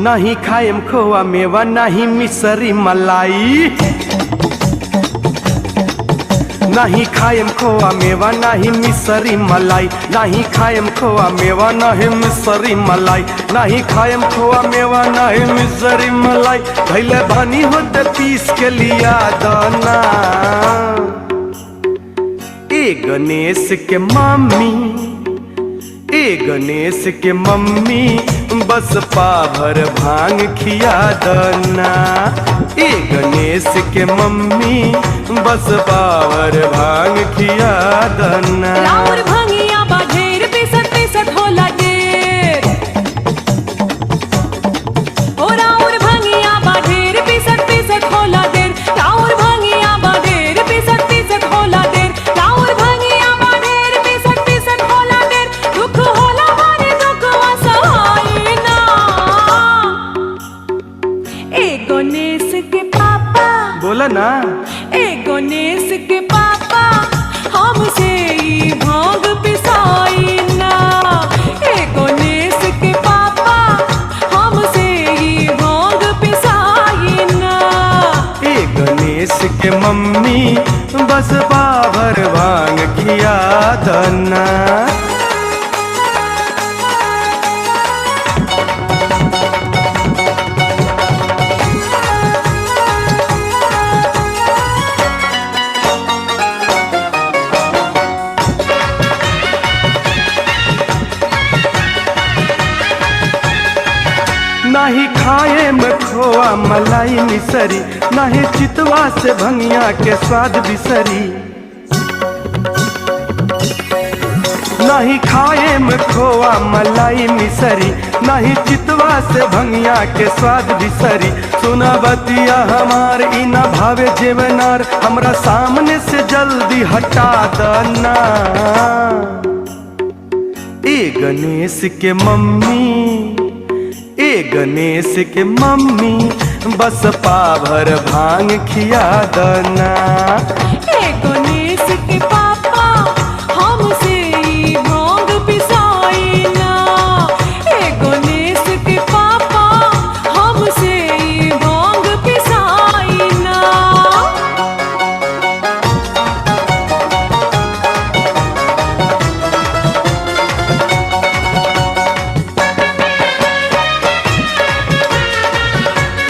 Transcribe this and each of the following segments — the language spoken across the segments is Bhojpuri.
नहीं खाएम खोआ मेवा नहीं मिसरी मलाई। नहीं खाएम खोआ मेवा नहीं मिसरी मलाई। नहीं खाएम खोआ मेवा नहीं मिसरी मलाई। नहीं खाएम खोआ मेवा नहीं मिसरी मलाई। भैले भानी होते पीस के लिया दाना। ए गणेश के मम्मी, ए गणेश के मम्मी बस पाभर भांग खिया दना। ए गणेश के मम्मी बस पाभर भांग खिया दना। राउर भांगिया बा ढेर पिसत पिसत होला ढेर। ओ राउर भांगिया बा ढेर पिसत पिसत होला ढेर। राउर भांगिया बा ढेर पिसत पिसत होला ढेर। राउर भांगिया बा ढेर पिसत पिसत होला ढेर। दुख होला मारे दुख असहाय ना। ए गणेश के पापा बोला ना। ए गणेश के पापा हमसे ई भांग पिसाई ना। ए गणेश के पापा हमसे ई भांग पिसाई ना। ए गणेश के मम्मी बस पाभर भांग खिया दना। नहीं खाए में खोआ मलाई मिसरी। नहीं चितवा से भंगिया के स्वाद बिसरी। नहीं खाए में खोआ मलाई मिसरी। नहीं चितवा से भंगिया के स्वाद बिसरी। सुना बतिया हमार इना भावे जेवनार। हमरा सामने से जल्दी हटा दना। ए गणेश के मम्मी, ए गणेश के मम्मी बस पाभर भांग खिया दना। ए गणेश के पापा हमसे ई भांग पिसाई ना। ए गणेश के पापा हमसे ई भांग पिसाई ना।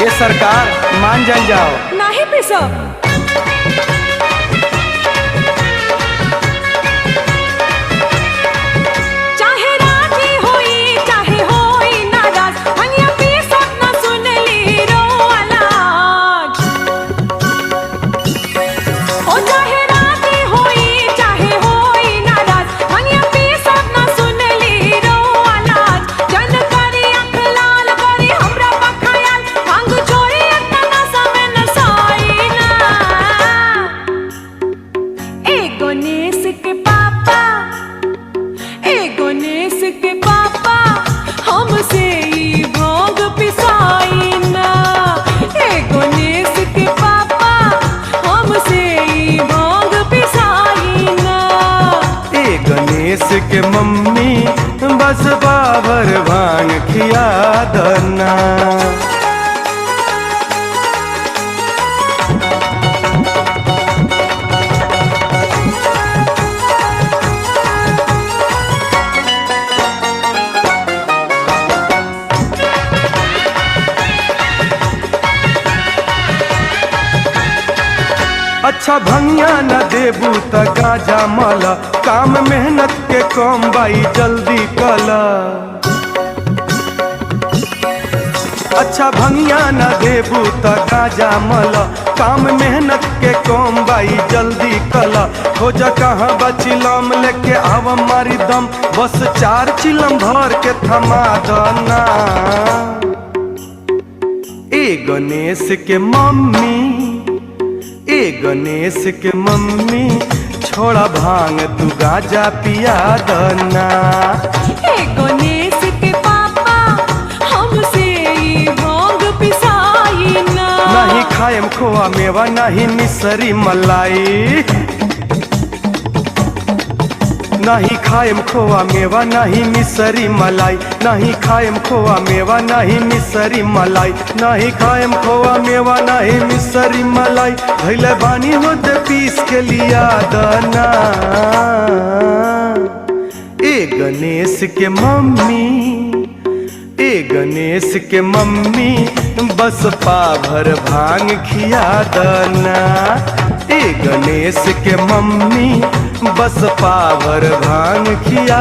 ये सरकार मान जाओ। नहीं पिसब। चाहे राजी होई चाहे होई नाराज। भंगिया पिसब ना सुनली रो आलाज। ओ चाहे राजी होई चाहे होई नाराज। भंगिया पिसब ना सुनली रो आलाज। जन करी आँख लाल करी हमरा बखायाल। भांग छोड़ी इतना समय न साई ना। ए गणेश के पापा, ए गणेश के पापा हमसे ई भांग पिसाई ना। ए गणेश के पापा हमसे ई भांग पिसाई ना। ए गणेश के मम्मी बस पाभर भांग खिया दना। अच्छा भंगिया न देबू त गाजा मला। काम मेहनत के कम बाई जल्दी कला। अच्छा भंगिया न देबू त गाजा मला। काम मेहनत के कम बाई जल्दी कला। खोजा कहाँ बचिलम लेके आव मारी दम। बस 4 चिलम भर के थमा दना। ए गणेश के मम्मी, ए गणेश के मम्मी छोड़ा भांग तू गाजा पिया दना। ए गणेश के पापा हमसे ई भांग पिसाई ना। नहीं खाएम खोआ मेवा नहीं मिसरी मलाई। नहीं खाएम खोआ मेवा नहीं मिसरी मलाई, नहीं खाएम खोआ मेवा नहीं मिसरी मलाई, नहीं खाएम खोआ मेवा नहीं मिसरी मलाई। धैले बानी होते पीस के लिया दाना। ए गणेश के मम्मी, ए गणेश के मम्मी बस पाभर भांग खिया दना। ए गणेश के मम्मी बस पाभर भांग खिया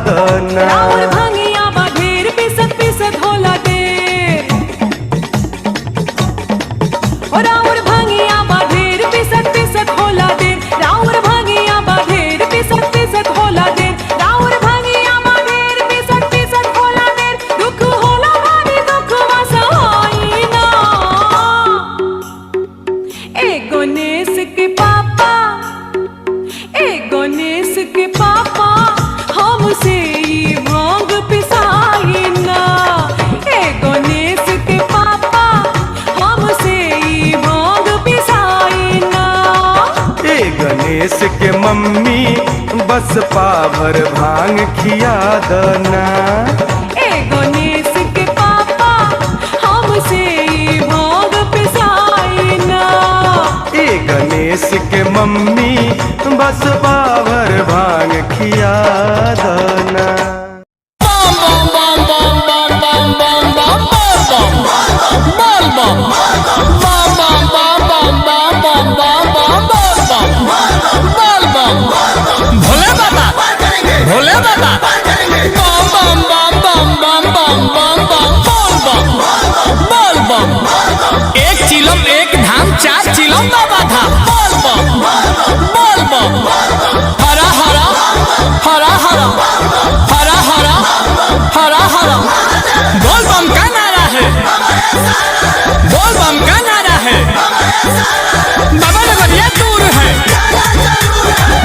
दना। राउर भंगिया बा ढेर पिसत पिसत होला देर। ओ राउर भंगिया बा ढेर पिसत पिसत होला देर। राउर भंगिया बा ढेर पिसत पिसत होला देर। राउर भंगिया बा ढेर पिसत पिसत होला देर। दुख होला भारी दुख वसहाई ना। ए गणेश के पापा, ए गणेश के पापा हमसे ई भांग पिसाई ना। ए गणेश के पापा हमसे ई भांग पिसाई ना। ए गणेश के मम्मी बस पाभर भांग खिया दना। ए गणेश के पापा हमसे ई भांग पिसाई ना। ए गणेश के मम्मी बस पाभर भांग खिया दना। भोले बाबा, भोले बाबा, बम बम बम बम बम बम बम बम बम बोल बम। एक चिलम एक धाम चार चिलम बाबा धाम बोल बम बोल बम। हरा हरा हरा हरा हरा हरा हरा हरा बोल बम का नारा है, बोल बम का नारा है। बाबा नगरिया दूर है,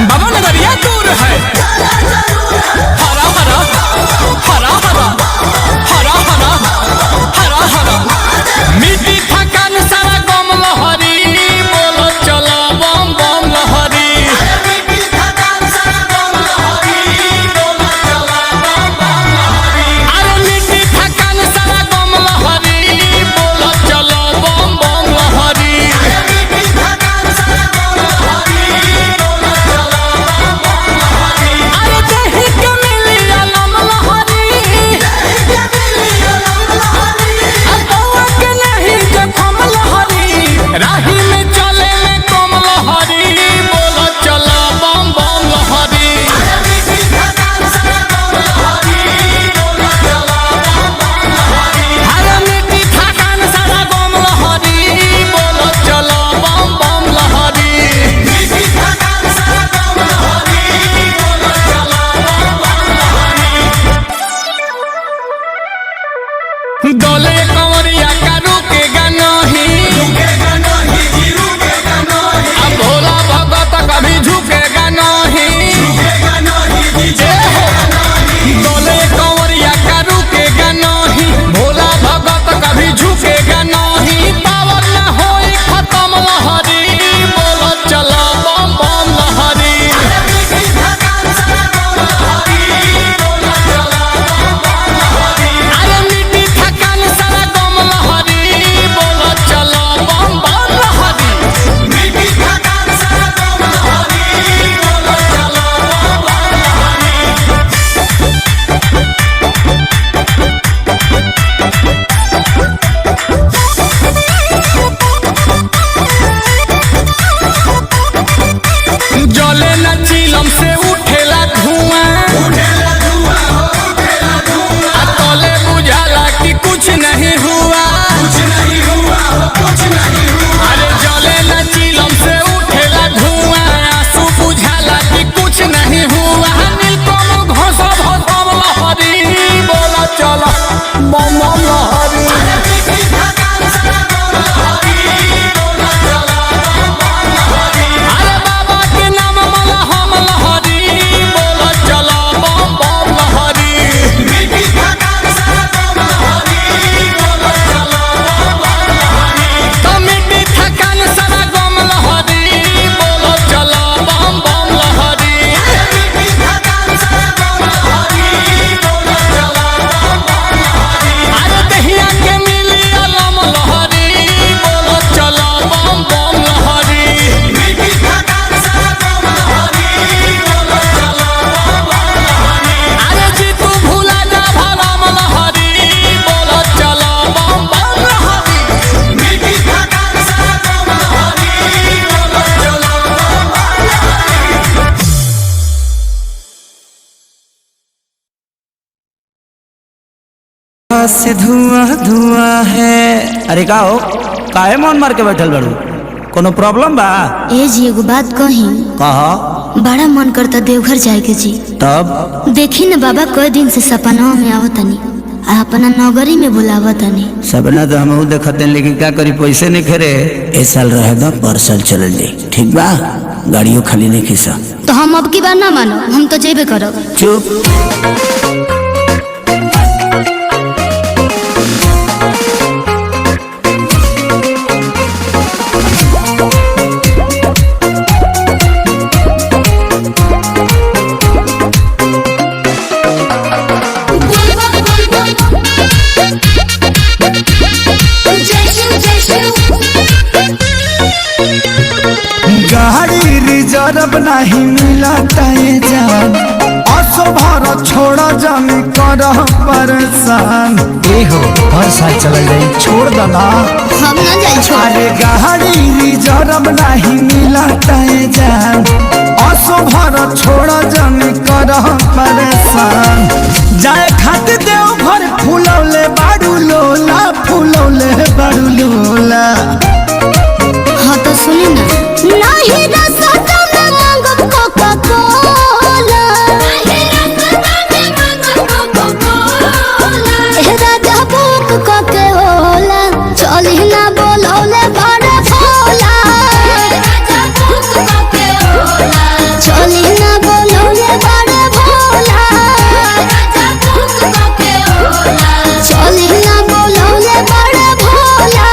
बाबा नगरिया दूर है। हरा हरा हरा हरा हरा हरा हरा हरा मिट्टी थकान सारा गम लहरी बोलो चलो बम बम लहरी। मिट्टी थकान सारा गम लहरी बोलो चलो बम बम लहरी। अरे मिट्टी थकान सारा गम लहरी बोलो चलो बम बम लहरी। से धुआं धुआं है। अरे का हो, काहे मन मार के बैठल बड़ू? कोनो प्रॉब्लम बा? ए जी एगो बात कही। कहा। बड़ा मन करता देवघर जाए के जी। तब देखी न बाबा कई दिन से सपना में आवतनी आ अपना नगरी में बुलावतनी। सपना तो हम देखते, लेकिन क्या करी, पैसे नहीं खरे। ए साल रहे दो, पर साल चल जाए, ठीक बा? गाड़ियों खाली नहीं खींचा तो हम अब की बार ना मानो, हम तो जेबे करब। चुप। गाड़ी रिजर्व नहीं मिलता है जान, असो भर छोड़ा जानी कर परेशान। हो हर साल चल जाए, छोड़ देना। हम ना जाए छोड़। अरे गाड़ी रिजर्व नहीं मिलता है जान, असो भर छोड़ा जानी कर परेशान। जाए खातिर देव घर फूलौले बाड़ू लोला, फूलौले बाड़ू लोला। हाँ तो सुनी ना। नहीं रसता में मांगब कोका कोला, राजा बुक कोके होला, चली ना बोलौले बड़े भोला, चली ना बोलौले बड़े भोला, चली ना बोलौले बड़े भोला।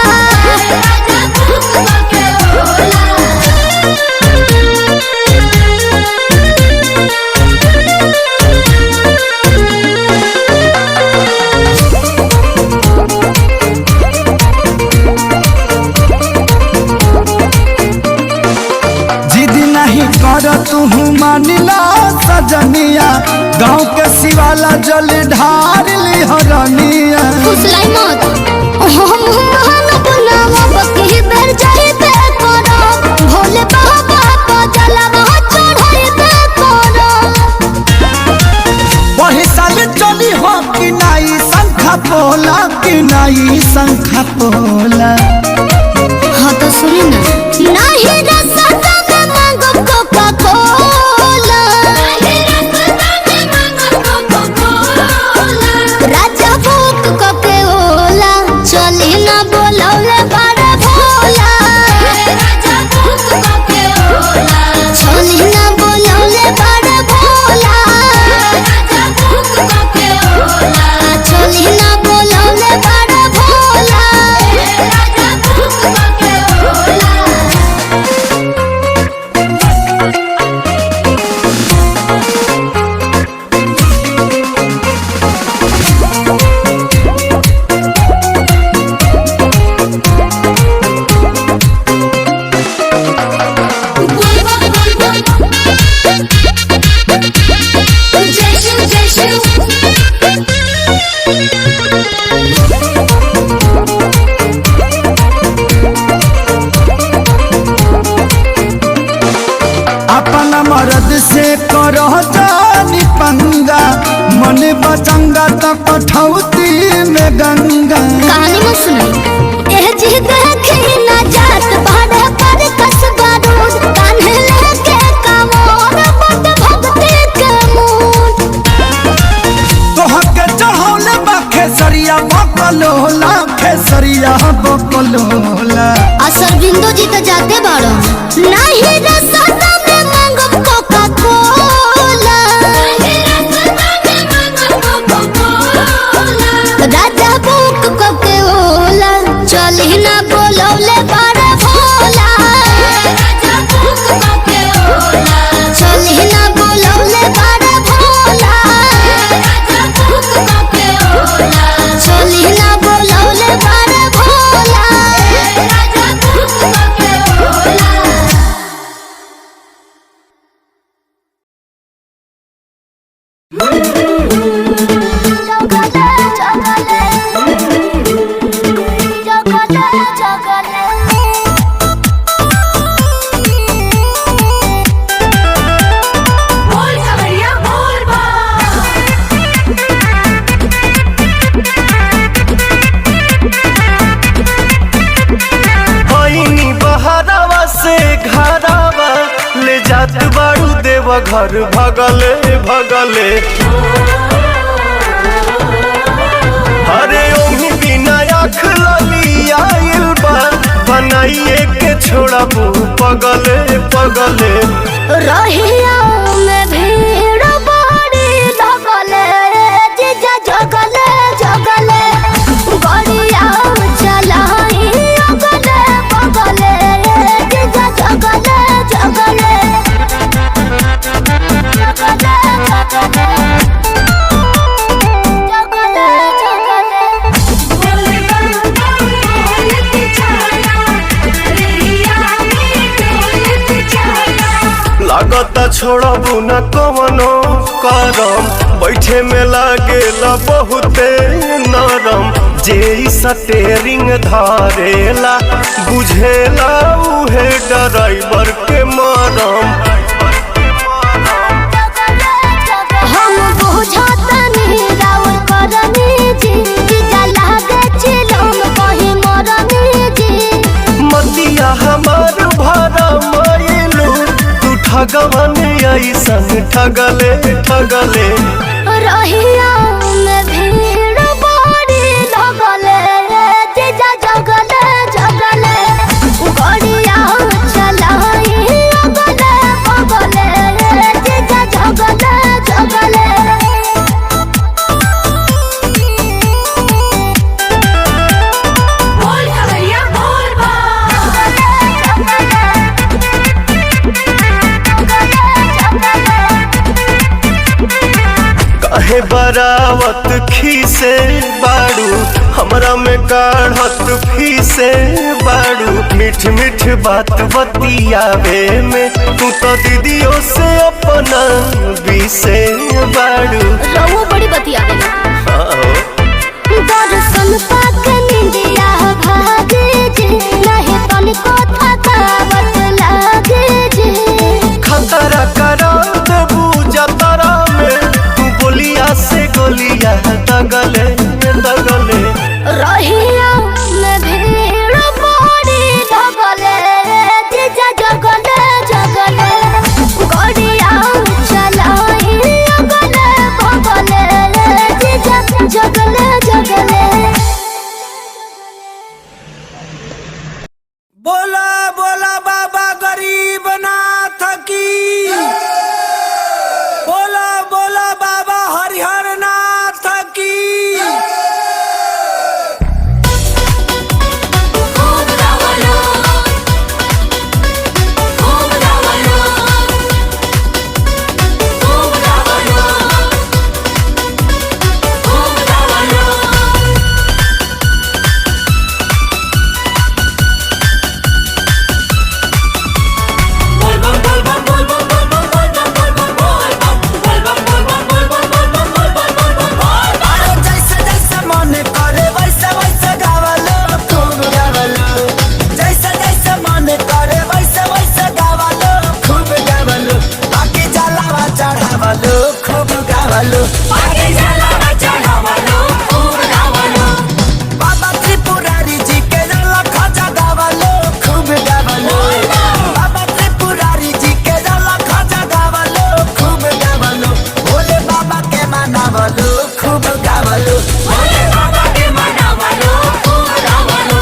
कर तू मानिला सजनिया, गाँव के शिवाला जल ढार ली हरनिया। फुसलाई मत, हम महान बनावा बकही बेर जाई पे करो, भोले बाबा को जलावा चढ़ाई पे करो। वही साल चली हो कि नाई शंखा पोला, कि नाई शंखा पोला। हाँ तो सुनी ना। नहीं रसता में मांगब कोका कोला, राजा बुक कोके होला, चली ना बोलौले बड़े भोला, चली ना बोलौले बड़े भोला, चली ना बोलौले बड़े भोला। अपना मर्द से करो जानी पंगा, मन बचंगा तो कठौती में गंगा। कहानी में सुनाई। एह जी देखी ना जात भाड़े पर कसबा रोज, कान्हे लेके कमोर बट भक्ति के मूड। तोहर के चढ़ौले बा खेसरिया बकलोला, खेसरिया बकलोला। असर बिंदु जी तो जाते बाड़ो। नहीं रसता में मांगब कोका कोला, राजा बुक कोके होला, चली ना बोलौले बड़े भोला, चली ना बोलौले बड़े भोला, चली ना बोलौले बड़े भोला। से घरावा ले जात बाड़ू देव घर भगले भगले अरे ओही बिना आँख लली आइल बा बनाइए के छोड़ा पगले पगले रहिया में भीड़ बड़ी लगले जीजा जगले जगले गड़िया चलाई अगले बगले जीजा जगले जगले जगले लागता छोड़बू न कवनो करम बैठे में लागेला बहुते नरम जे स्टेरिंग धरेला बुझेला उहे ड्राइवर के मरम हम बुझतनी राउर करनी जी जीजा लागे चिलम कहीं मरनी जी मतिया हमार भरा मायलू तू ठगवन ऐसन ठगले ठगले रहिया में भीड़ बड़ी लगले जीजा जगले जगले गड़िया चलाई अगले बगले जीजा जगले जगले बोल खबरिया बोल बा काहे बरावत खीसे बाड़ू हमरा में काढ़त फीसे बाड़ू मीठ मीठ बात बतियावे में तू तो दीदियों से अपना बीसे बाड़ू रहुआ बड़ी बतिया दर्शन पाक निंदिया भागे जी नहीं तनिको थकावट लागे जी खतरा करा देबू जतरा में तू बोलिया से गोलिया दगले दगले रहिया में भीड़ बड़ी लगले जीजा जगले जगले गड़िया चलाई अगले बगले जीजा जगले जगले बोला बोला बाबा गरीब नाथ की बोला बोला बाबा हरिहर नाथ की बाबा त्रिपुरारी जी के लखा जगावलो खूब गावलो बाबा त्रिपुरारी जी के लखा जगावलो खूब गावलो भोले बाबा के मनावलो खूब गावलो भोले बाबा के मनावलो खूब गावलो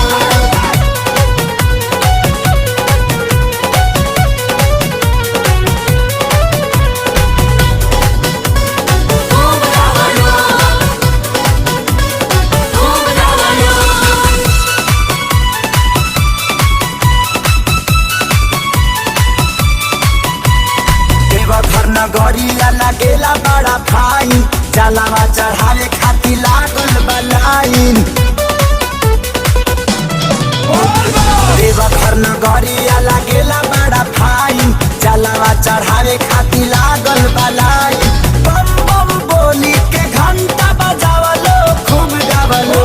देवघर नगरिया लगेला बड़ा फाइन जलावा चढ़ावे खातिर लागल बलाइन देवघर नगरिया लगेला बड़ा फाइन जलावा चढ़ावे खातिर लागल बलाइन बम बम बोली के घंटा बजावलो खूब गावलो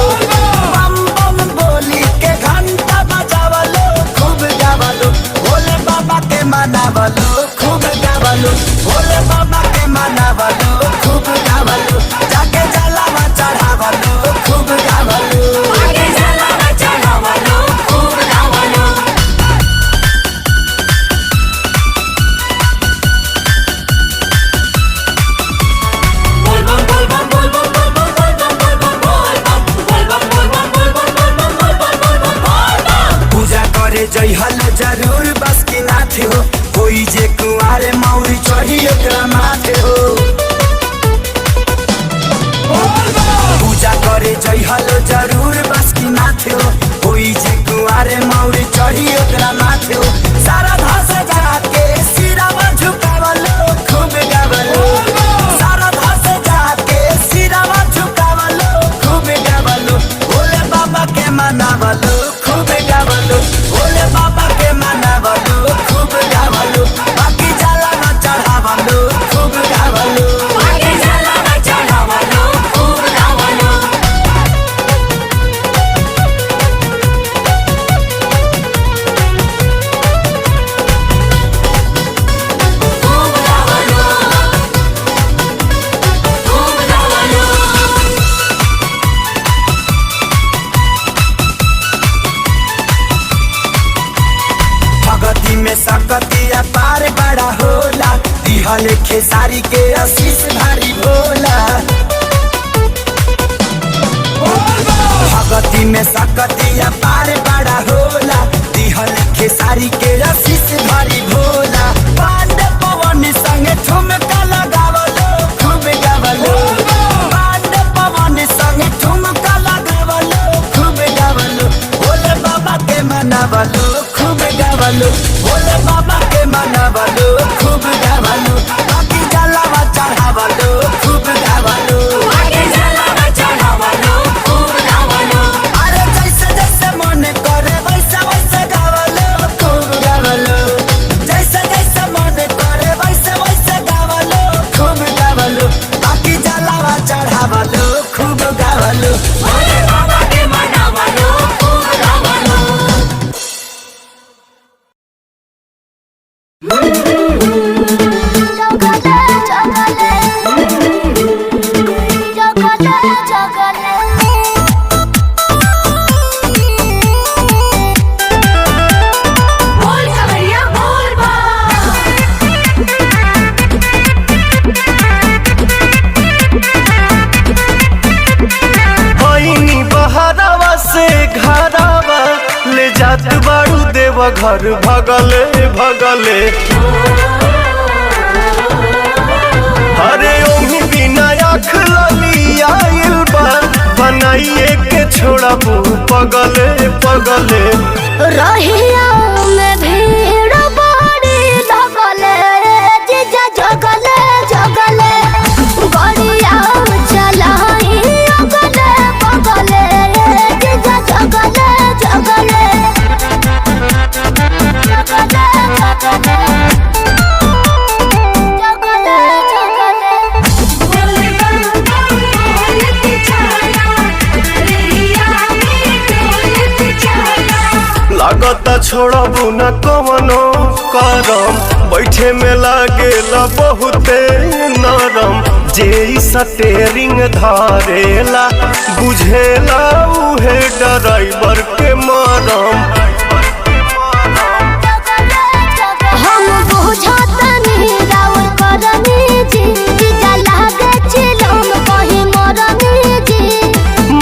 बम बम बोली के घंटा बजावलो खूब गावलो भोले बाबा के मनावलो खूब गावलो भोले बाबा के मनावलो खूब गावलो जाके जलावा चढ़ावलो खूब गावलो आगे जलावा चढ़ावलो खूब गावलो जरूर बस की नाथ हो कोई जे कुआरे मौरी चढ़ी ओकरा माथे हो पूजा करे जइहलो जरूर बस की नाथ हो कोई जे कुआरे मौरी चढ़ी ओकरा माथे हो सारा धस जाके सिरावा झुकावलो खूब गावलो सारा धस जाके सिरावा झुकावलो खूब गावलो भोले बाबा के मनावलो खूब गावलो भोले बाबा के मनावलो खूब गावलो बाकी जाला न चढ़ावलो खूब गावलो आगे जाला न चढ़ावलो खूब गावलो खूब गावलो खूब गावलो भगती में सकतिया पार बड़ा होला दिहल खेसारी के आशीष भारी भोला भगती में सकतिया पार बड़ा होला दिहल खेसारी के आशीष भारी भोला पांडे पवन संगे ठुमका लगावलो खूब गावलो पांडे पवन संगे ठुमका लगावलो खूब गावलो भोले बाबा के मनावलो खूब गावलो भोले बाबा के मनावलो खूब गावलो बाकी जलावा चढ़ावलो खूब गावलो आगे जाला न चढ़ावलो खूब गावलो अरे जैसे जैसे मन करे वैसे वैसे गावलो खूब गावलो जैसे जैसे मन करे वैसे वैसे गावलो खूब गावलो बाकी जलावा चढ़ावलो खूब गावलो भोले बाबा के मनावलो खूब गावलो बोल खबरिया बोल बा होइनी बहरावा से घरावा ले जात बाड़ू देव घर भगले भगले अरे ओही बिना आँख लली आइल बा बनाइए के छोड़बू पगले पगले रहिया में भीड़ बड़ी लगले जीजा जगले जगले गड़िया चलाई अगले बगले जीजा जगले जगले जगले जगले जगले जगले बोले बाबा बोलत चला रिया में बोलत चला लागता छोड़बू न कवनो करम बैठे में लागेला बहुते नरम जे ई स्टेरिंग धारेला बुझेला उहे ड्राइवर के मरम हम बुझतनी राउर करनी जी जीजा लागे चिलम कहीं मरनी जी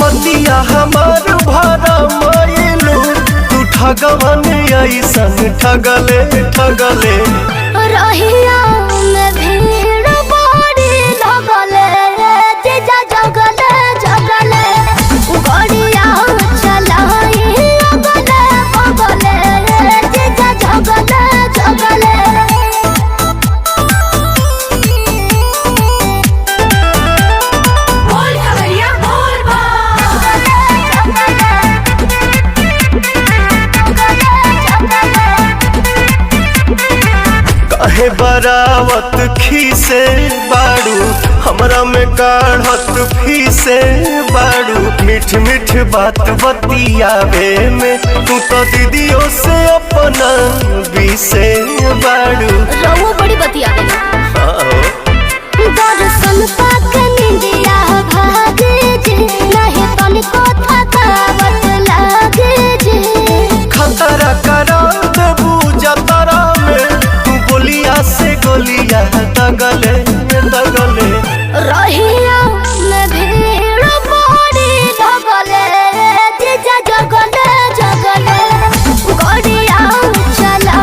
मतिया हमार भरा मायलू तू ठगवन ऐसन ठगले ठगले रहिया में भीड़ बड़ी लगले जीजा जगले जगले गड़िया चलाई अगले बगले जीजा जगले जगले बोल खबरिया बोल बा काहे बरावत खीसे बाड़ू हमरा में काढ़त फीसे बाड़ू मीठ मीठ बात बतियावे में तू तो दीदियों से अपना बीसे बाड़ू रहुआ बड़ी बतिया दर्शन पाक निंदिया भागे जे नहीं तनिको थकावट लागे जे खतरा करा देबू जतरा में तू बोलिया से गोलिया दगले दगले रहिया में भीड़ बड़ी लगले जीजा जगले जगले गड़िया चला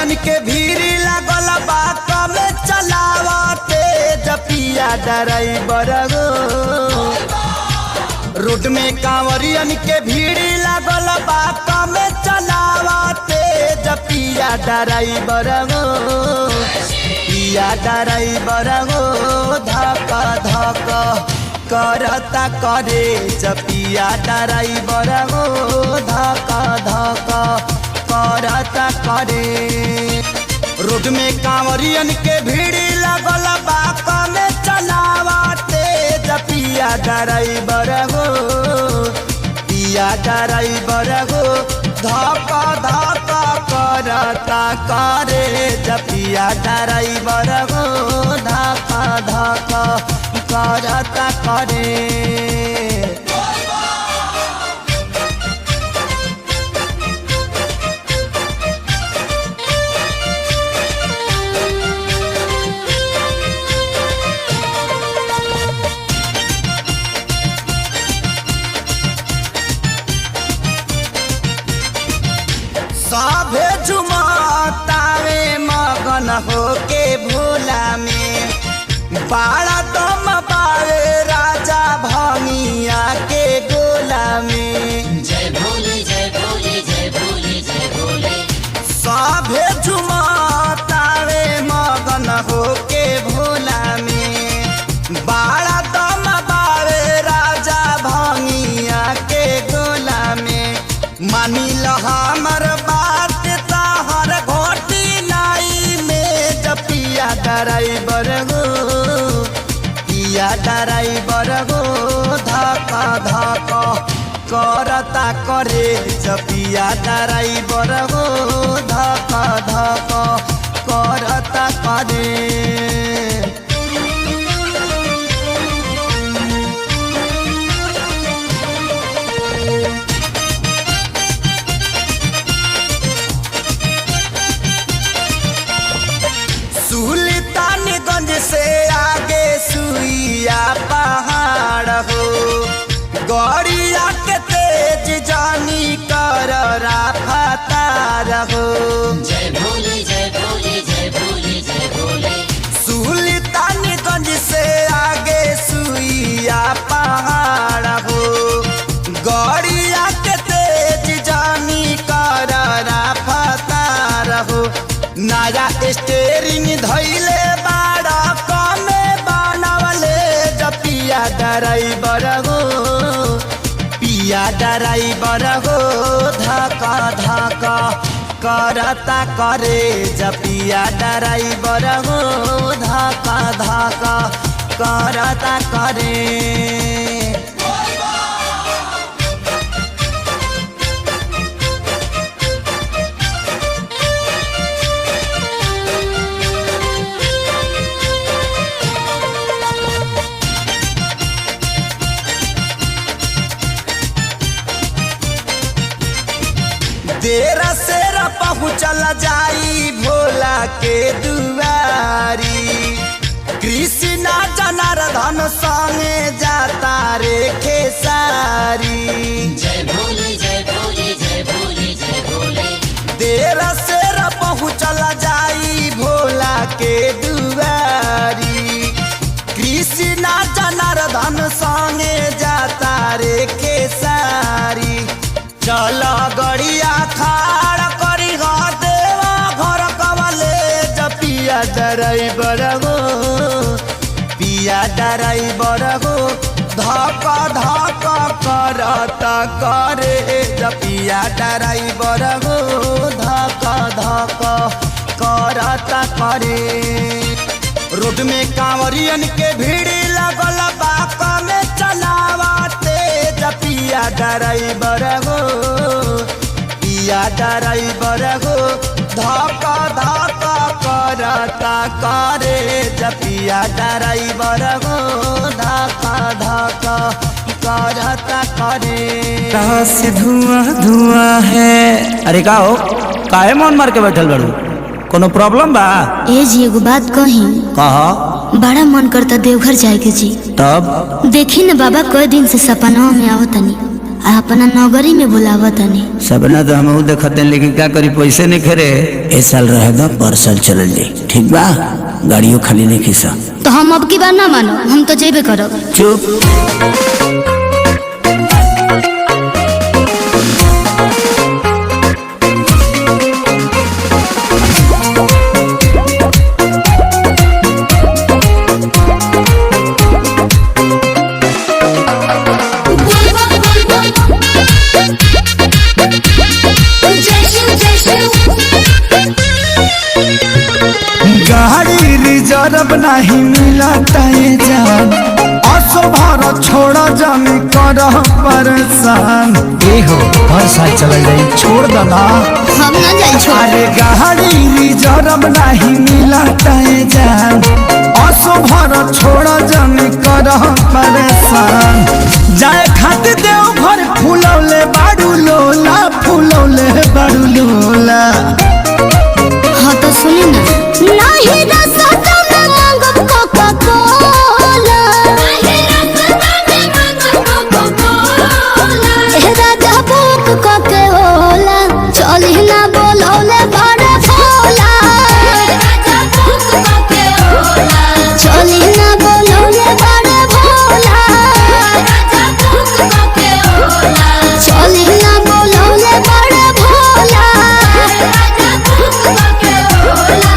कांवरियन के भीड़ लागल बा कम चलावते जपिया ड्राइवर गो रोड में कांवरियन के भीड़ लागल बा कम चलावते जपिया ड्राइवर गो पिया ड्राइवर गो धक धक करता करे जपिया ड्राइवर गो धक धक करता करे रोड में कांवरियन के भीड़ लगल बा कम चलावते जपिया ड्राइवर गो पिया ड्राइवर गो धक धक करता करे जपिया ड्राइवर गो धक धक करता करे साभे झुमतावे मगन होके भोला में बाड़ा दम पावे राजा भमिया के गोला में जय भोले जय भोले जय भोले जय भोले साभे झुमतावे मगन होके भोला में बाड़ा दम पावे राजा भमिया के गोला में मानी ल हमर बात तहर घोटी नाई में जपिया ड्राइवर गो पिया ड्राइवर गो धक धक करता करे जपिया ड्राइवर गो धक धक करता करे सुल्तानगंज से आगे सुइया पहाड़ हो गौरिया के तेज जानी कर रफ्तार हो जय भोले जय भोले जय भोले जय भोले सुल्तानगंज से आगे सुइया पहाड़ हो गौरिया के तेज जानी कर रफ्तार हो नया स्टेरिंग धैले बाड़ा कमे बनवले जपिया ड्राइवर गो पिया ड्राइवर गो धक धक करता करे जपिया ड्राइवर गो धक धक करता करे देर सेर पहुँचल जाई भोला के दुआरी कृष्णा जनार्दन संगे जाता रे खेसारी जय भोले जय भोले जय भोले जय भोले देर सेर पहुँचल जाई भोला के दुआरी कृष्णा जनार्दन संगे जाता रे खेसारी चल गड़िया खाड़ करी हो देवा घर कवले जपिया ड्राइवर गो पिया ड्राइवर गो धक धक करता करे जपिया ड्राइवर गो धक धक करता करे रोड में कांवरियन के भीड़ लगल बा कमे चलावते जपिया ड्राइवर गो पिया ड्राइवर गो धक धक करता करे जपिया ड्राइवर गो धक धक करता करे कहाँ से धुआं धुआं है। अरे का हो काहे मन मार के बैठल बड़ू कोनो प्रॉब्लम बा? ए जी एगो बात कही। कहा। बड़ा मन करता देवघर जाए के जी। तब देखी न बाबा कई दिन से सपना में आवतनी अपना नौकरी में बुलावत हनी। सबना तो हम देखते हैं, लेकिन क्या करी पैसे नहीं खेरे। ए साल रहे दो, पर साल चल जाई। ठीक बा, गाड़ियों खाली नहीं खीसा। तो हम अब की बार ना मानो, हम तो जेबे करब। चुप। गाड़ी रिजर्व नहीं मिला ये जान, असो भारत छोड़ा जाने कर परेशान। ए हो, हर साल चल जाई, छोड़ दना। हम ना जाई छोड़। अरे गाड़ी रिजर्व नहीं मिला ये जान, असो भारत छोड़ा जाने कर परेशान। जाए खातिर देव घर फूलौले बाड़ू लोला, फूलौले बाड़ू लोला। हाँ तो सुनी ना, नहीं रसता में मांगब कोका कोला, नहीं रसता में मांगब कोका कोला। ए राजा बुक कोके होला, चली ना बोलौले बड़ा भोला। राजा बुक कोके होला, चली ना बोलौले बड़ा भोला। राजा बुक कोके होला, चली ना बोलौले बड़ा भोला। राजा बुक कोके होला।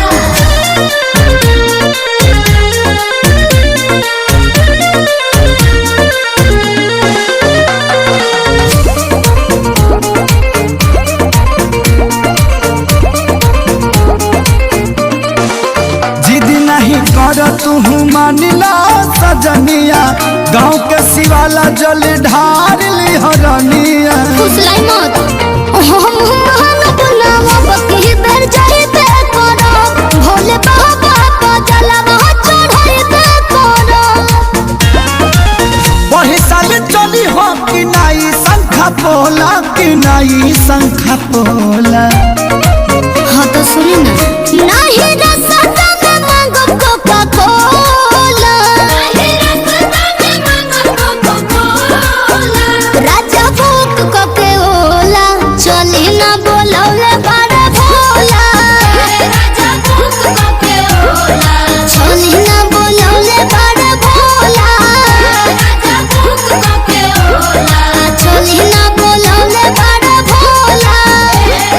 जिद नहीं कर तू मानिला सजनिया, गाँव के शिवाला जल ढार ली हरनिया। फुसलाई मत, हम मानब ना बकी बेर जाइबे करो, भोले बाबा को जलवा चढ़ाइबे करो। वही साल चली हो कि नाई शंखा पोला, कि नाई शंखा पोला। हाँ तो सुनी ना, नहीं रसता में मांगब कोका कोला, नहीं रसता में मांगब कोका कोला। राजा बुक कोके होला, चली ना बोलौले बड़ा भोला। राजा बुक कोके होला, चली ना बोलौले बड़ा भोला। राजा बुक कोके होला, चली ना बोलौले बड़ा भोला।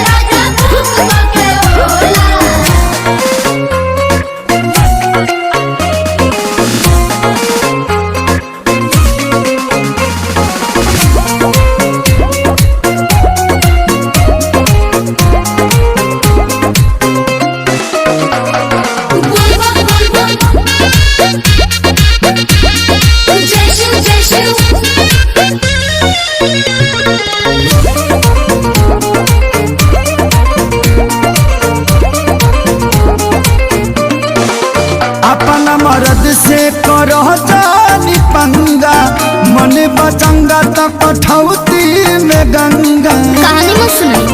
राजा बुक कोके होला। अपना मर्द से करो जानी पंगा, मन बचंगा तो कठौती में गंगा। कहानी मत सुनाई,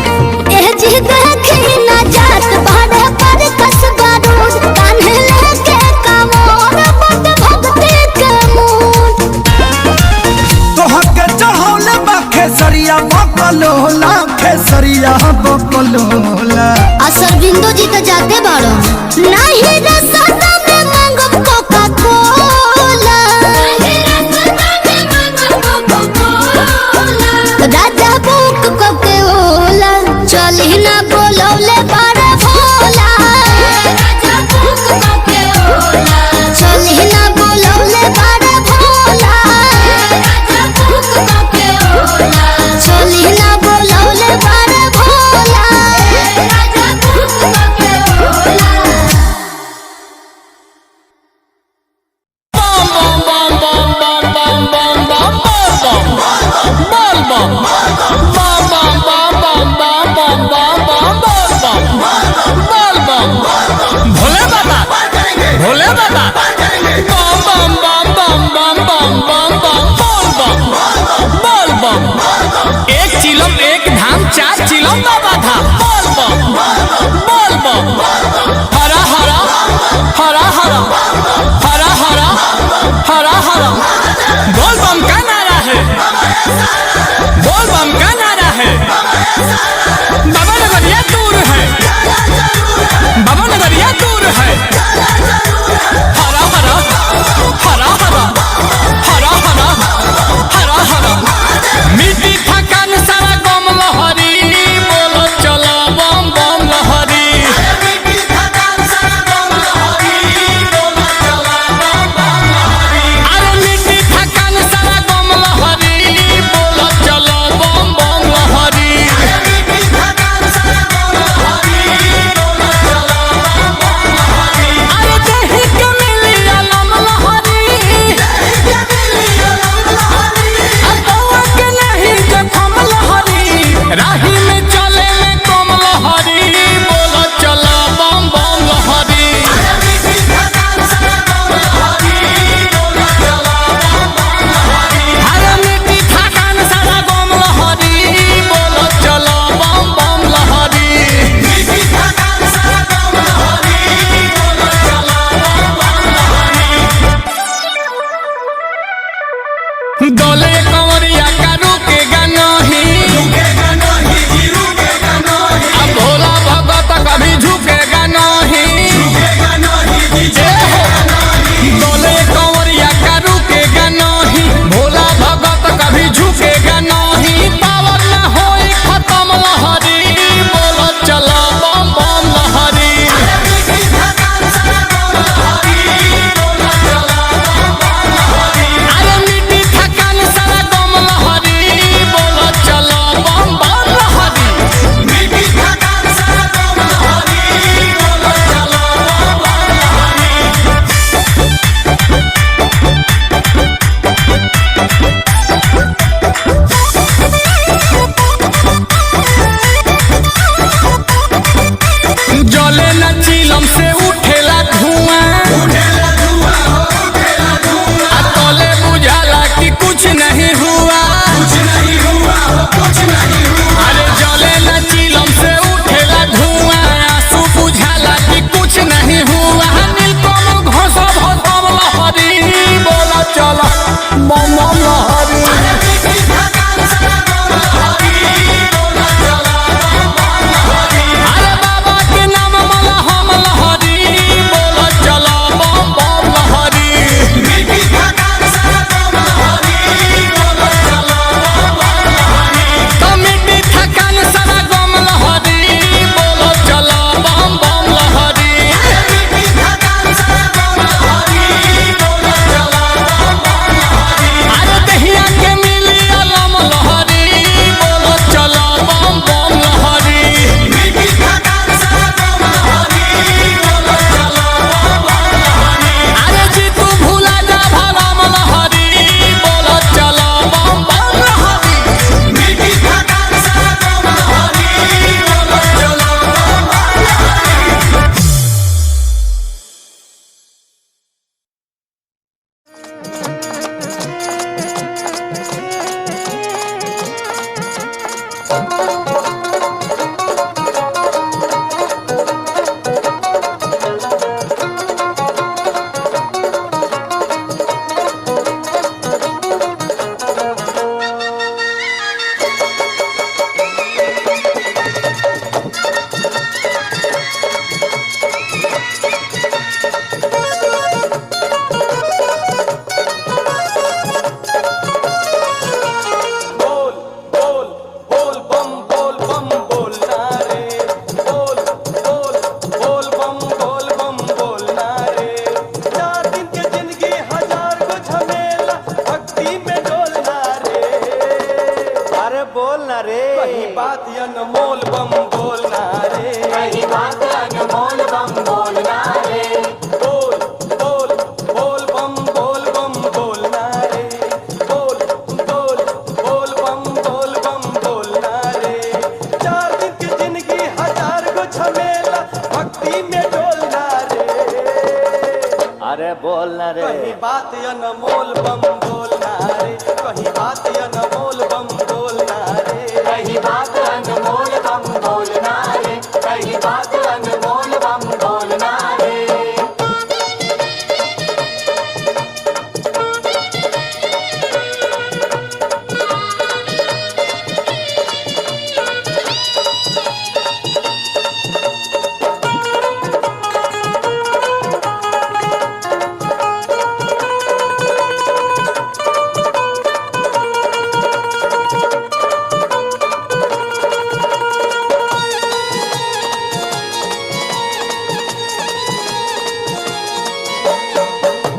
एह जी देखी ना जात भाड़े पर कसबा रोज, कान्हे लेके कमोर बट भक्ति के मूड। तोहर के चढ़ौले बा खेसरिया बकलोला, खेसरिया बकलोला। असर बिंदु जी तो जाते बाड़ो, नहीं रसता में मांगब कोका कोला, नहीं रसता में मांगब कोका कोला। राजा बुक कोके होला, चली ना बोलौले बड़ा भोला। राजा बुक कोके होला, चली ना बोलौले बड़ा भोला। राजा बुक कोके होला, चली ना बोलौले बड़ा भोला। राजा बुक कोके होला। भोले बाबा, भोले बाबा, बम बम बम बम बम बम बम बम, बोल बम, बोल बम। एक चिलम एक धाम, चार चिलम बाबा धाम, बोल बम, बोल बम। हरा हरा हरा हरा हरा हरा हरा हरा, बोल बम का नारा है। अरे बोल ना रे। कहीं बात अनमोल बम बोलना रे, कहीं बात अनमोल बम बोलना रे, कहीं बात अनमोल बम बोलना रे, कहीं बात अनमोल बम बोलना रे।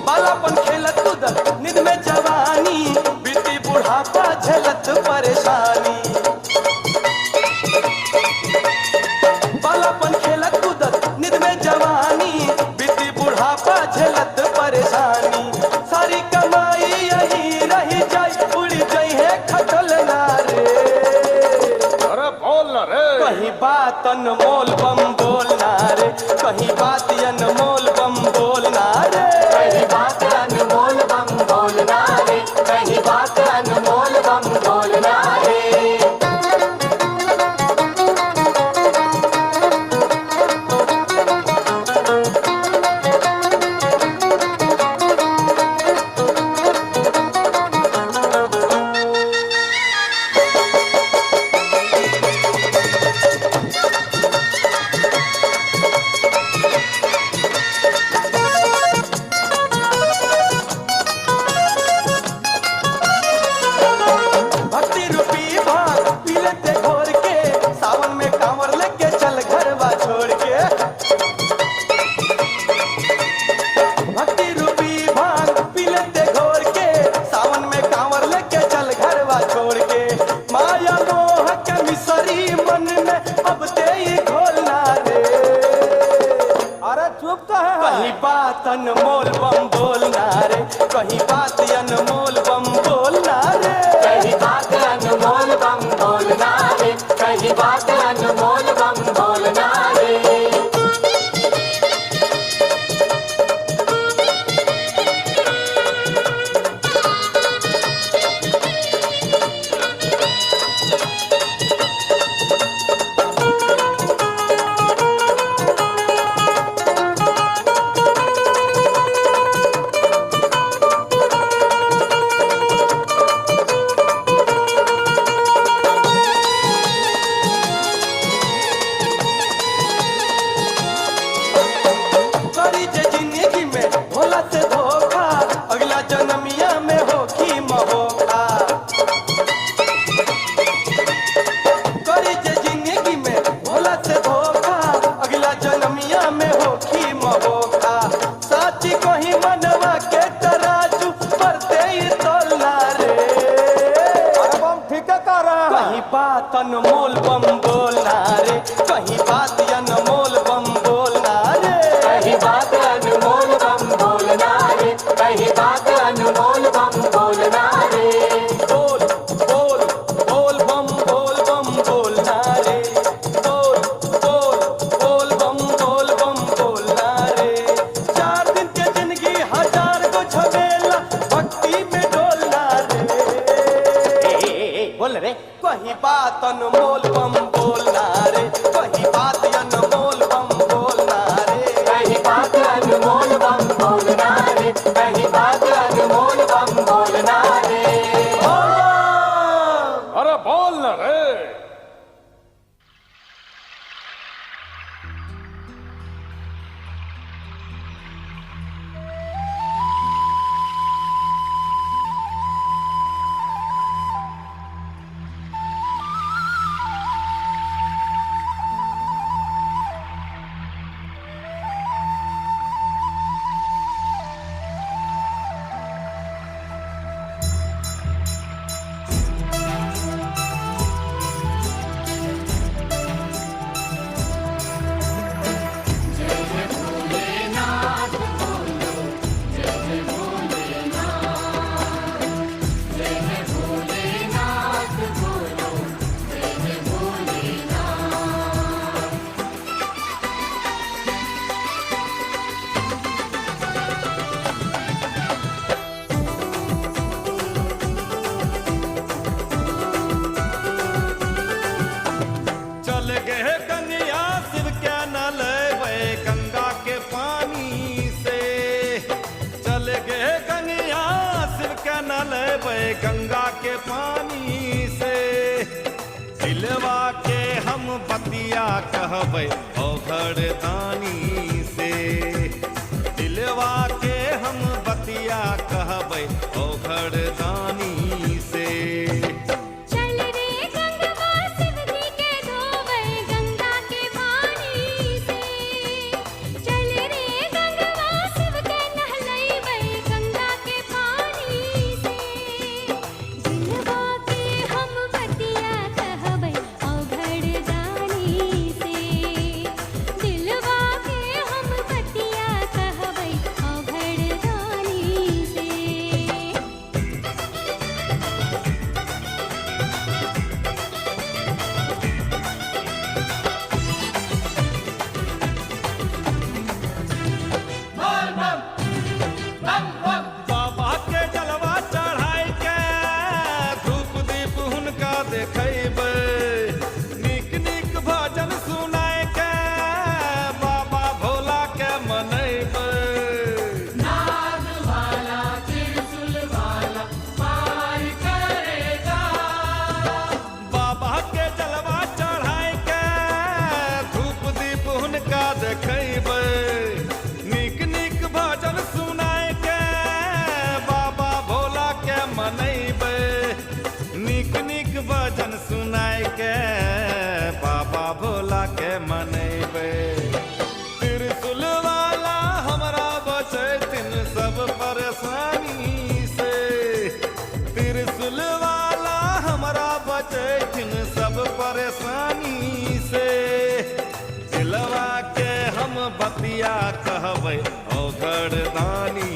बालापन खेलत कूदत निद में जवानी, बीती बुढ़ापा झेलत परेशानी। बालापन खेलत कूदत निद में जवानी, बीती बुढ़ापा झेलत परेशानी। सारी कमाई यही रही जाई, उड़ जाई है खटल ना रे। अरे बोल ना रे। कहीं बात अनमोल बम बोलना रे, कहीं बात अनमोल बम बोलना रे, कहीं बात अनमोल बम बोलना रे, कहीं बात अनमोल बम बोलना रे। भक्ति रूपी भाग पी लेते घोर के, सावन में कांवर लेके चल घरवा छोड़ के। भक्ति रूपी भाग पी लेते घोर के, सावन में कांवर लेके चल घरवा छोड़ के। माया मोह के मिसरी मन में अब ते ही खोलना रे। अरे चुप तो है। कहीं बात अनमोल बम बोलना रे, कहीं बात अनमोल बम बोलना रे, कहीं बात अनमोल बम बोलना रे, कहीं बात अनमोल बम बोलना रे। करी जे जिंदगी में भोला से धोखा, अगला जन्मिया में होखी महोखा। करी जे जिंदगी में भोला से धोखा, अगला जन्मिया में होखी महोखा। साची कहीं मनवा के तराजू परते ही तोलना रे। अरे बम ठीक है कर रहा है। कहीं बात अनमोल बम बोलना रे, कहीं बात अनमोल बम बोलना रे, कहीं बात अनमोल बम बोलना रे, कहीं बात अनमोल बम बोलना रे। बोल बोल बोल बम बोलना रे, बोल बोल बोल बम बोलना रे। 4 दिन के जिंदगी 1000 को झमेला, भक्ति में डोलना रे। बोल रे। कहीं बात अनमोल बम बोलना रे, कहीं बात अनमोल बम बोलना रे, कहीं बात अनमोल बम बोलना रे, कहीं बात अनमोल बम बोलना रे। अरे बोल ना रे। गंगा के पानी से। दिलवा के हम बतिया कहबै ओघड़ दानी से। दिलवा के हम बतिया कहबै ओघड़ दानी से। चल रे गंगवा शिवजी के धोबै गंगा के पानी से। चल रे गंगवा शिव के नहलैबै गंगा के पानी से। दिलवा के हम बतिया कहबै ओघड़ दानी से। दिलवा के हम बतिया कहबै ओघड़ दानी से। बाबा के जलवा चढ़ाई के धूप दीप हुनका देखैबै। नीक नीक भजन सुनाय के बाबा भोला के मनैबै। बाबा के जलवा चढ़ाई के धूप दीप हुनका देखैबै। नीक नीक भजन सुनाय के बाबा भोला के मनैबै। नीक नीक भजन सुनाय के बाबा भोला के मनैबै। त्रिशूल वाला हमरा बचैथिन सब परेशानी से। त्रिशूल वाला हमरा बचैथिन सब परेशानी से। दिलवा के हम बतिया कहबै ओघड़ दानी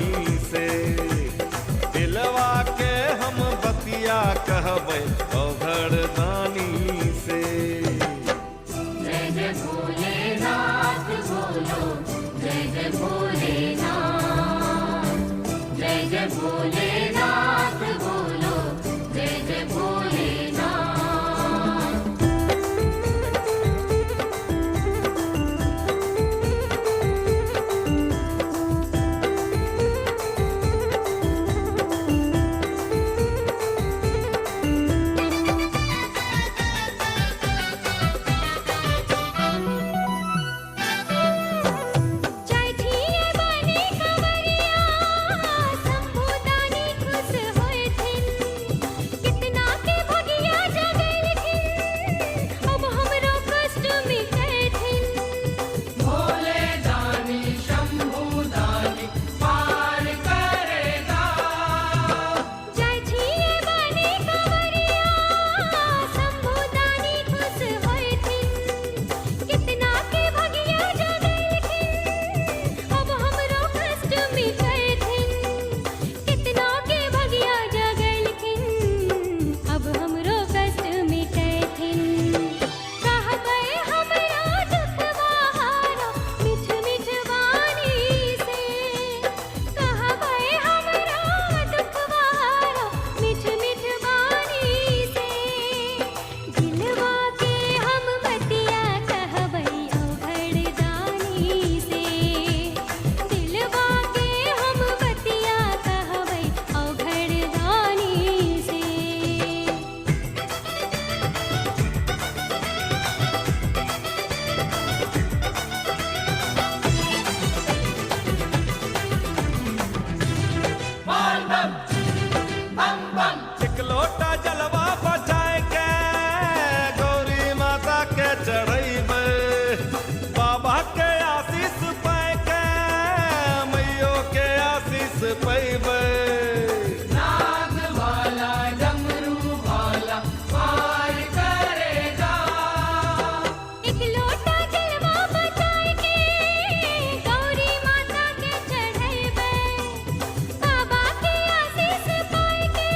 से। दिलवा के हम बतिया कहबै ओघड़ दानी से। जय जय भोलेनाथ बोलो, जय जय भोलेनाथ। जय जय भोलेनाथ बोलो, जय जय भोलेनाथ। जयठिए बनी कंवरिया शंभुदानी खुश होएथिन। कितना के भगिया जगैलखिन अब हमरो कष्ट मिटैथिन। भोले दानी शंभू दानी पार करेगा। जयठिए बनी कंवरिया शंभुदानी खुश होएथिन। कितना के भगिया जगैलखिन अब हमरो कष्ट मिटैथिन। कितना के भगिया जगैलखिन अब हमरो कष्ट मिटैथिन। कहबै हमरा दुखवा हारो मीठ मीठ वाणी से। कहबै हमरा दुखवा हारो मीठ मीठ वाणी से। दिलवा के हम बतिया कहबै ओघड़ दानी से। दिलवा के हम बतिया कहबै ओघड़ दानी से। एक लोटा जलवा बचाए के गौरी माता के चढ़ैबै। बाबा के आशीष पाए के मैयो के आशीष पैबै। नाग वाला डमरू वाला पार करेगा। एक लोटा जलवा बचाए के गौरी माता के चढ़ैबै। बाबा के आशीष पाए के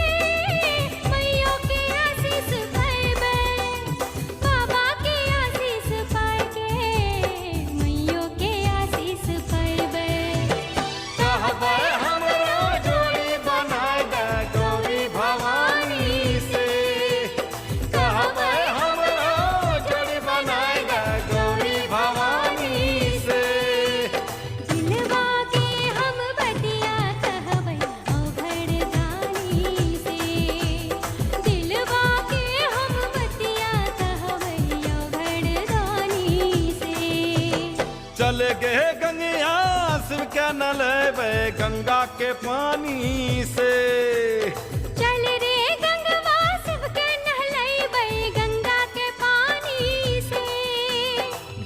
मैयो के आशीष पैबै। बाबा के आशीष पाए के मैयो के आशीष पैबै। कहबै हमरो जो न लेबे गंगा के पानी से। चल रे गंगवा सबके नहलैबै गंगा के पानी से।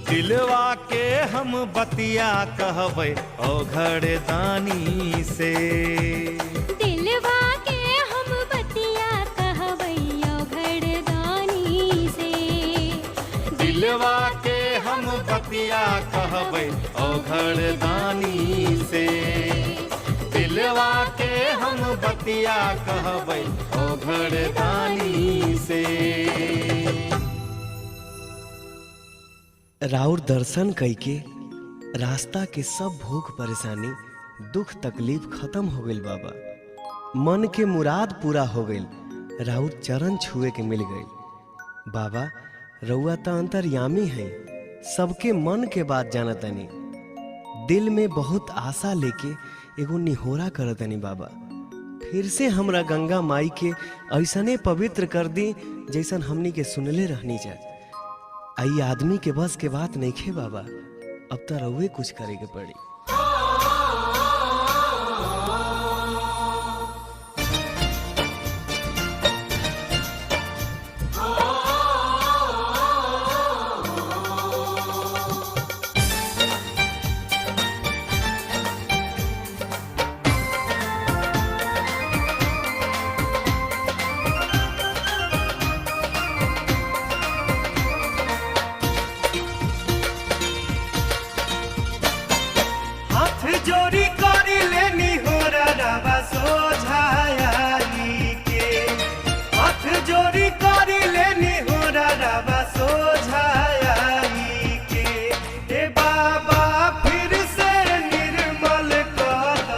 दिलवा के हम बतिया कहबै ओघड़ दानी से। दिलवा के हम बतिया कहबै ओघड़ दानी से। दिलवा के हम बतिया कहबै ओघड़ दानी से। दिलवा के हम बतिया कहबै ओघड़ दानी से। राउर दर्शन कइके रास्ता के सब भूख परेशानी दुख तकलीफ खत्म हो गइल बाबा। मन के मुराद पूरा हो गइल, राउर चरण छुए के मिल गइल। बाबा रउआ त अंतर्यामी है, सबके मन के बात जानतनी। दिल में बहुत आशा लेके एगो निहोरा करतनी बाबा, फिर से हमरा गंगा माई के ऐसने पवित्र कर दी जैसन हमनी के सुनले रहनी जा। आई आदमी के बस के बात नहीं खे बाबा, अब तो रउए कुछ करे के पड़ी। जोरी करी लेनी हो रवा सोझाई के। हाथ जोरी करी लेनी हो रवा सोझाई के। ए बाबा फिर से निर्मल कर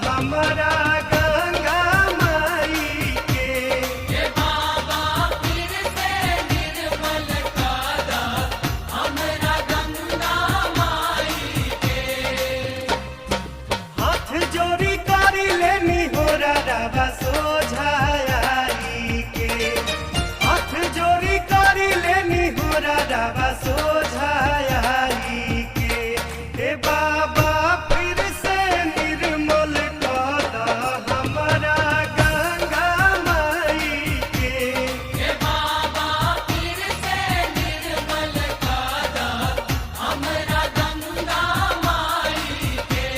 हमरा गंगा माई के। ये बाबा फिर से निर्मल कर हमरा गंगा माई के। हाथ जोरी करी लेनी हो रवा सोझाई के। हाथ जोरी करी लेनी हो रवा सोझाई के। ए बाबा फिर से निर्मल कर हमरा गंगा माई के। ये बाबा फिर से निर्मल कर हमरा गंगा माई के।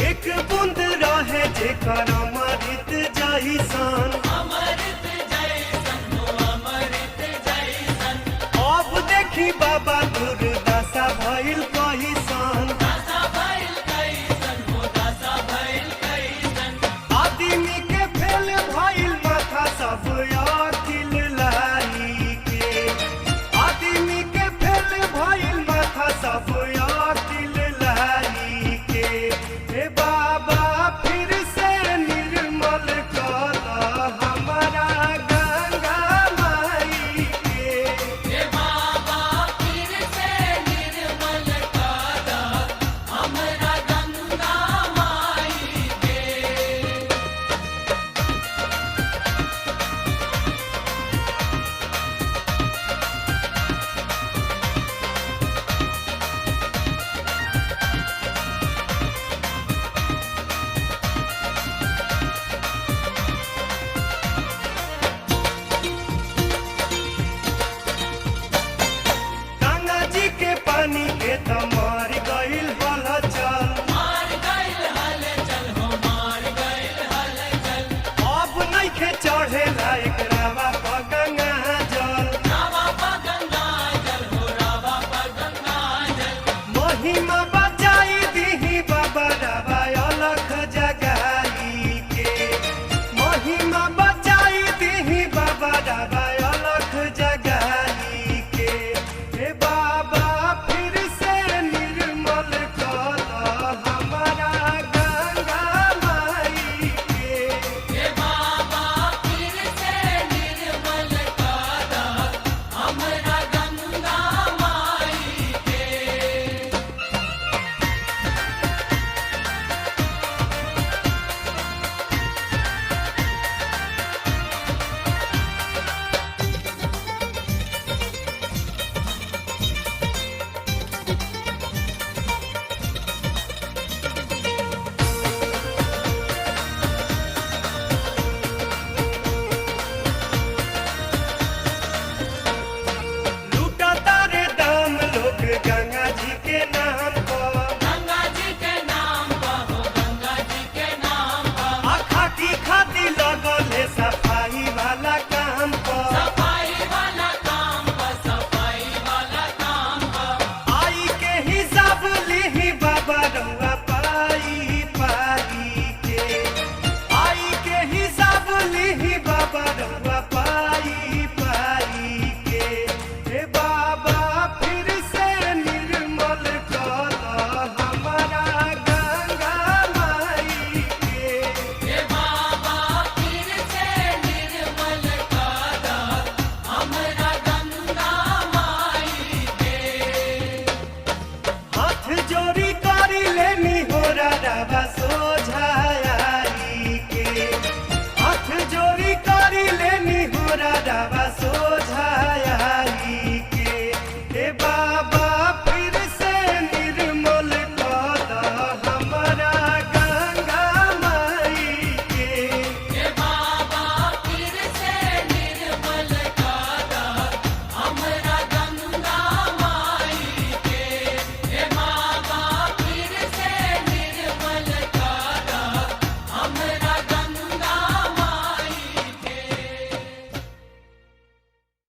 एक बूंद रहे जेकर अमृत जैसन। अमृत जैसन हो अमृत जैसन। अब देखी बाबा दुर्दशा भइल कहिसन। दशा भइल कैसन हो दशा भइल कैसन। आदमी के फेल भइल माथा सब अकिल लाई के। आदमी के फेल भइल माथा सब अकिल लाई के। हे बाबा फिर से निर्मल कर हमरा गंगा माई के। ये बाबा फिर से निर्मल कर हमरा गंगा माई के। गंगा जी के पानी के त मार गइल हलचल। मार गइल हलचल हो मार गइल हलचल। अब नइखे चढ़े लायक रावा प गंगा जल। रावा प गंगा जल हो रावा प गंगा जल। महिमा बचाई दीही बाबा रावा अलख जगाई के। महिमा बचाई दीही बाबा रावा अलख जगाई के। हे बाबा फिर से निर्मल कर हमरा गंगा माई के। पर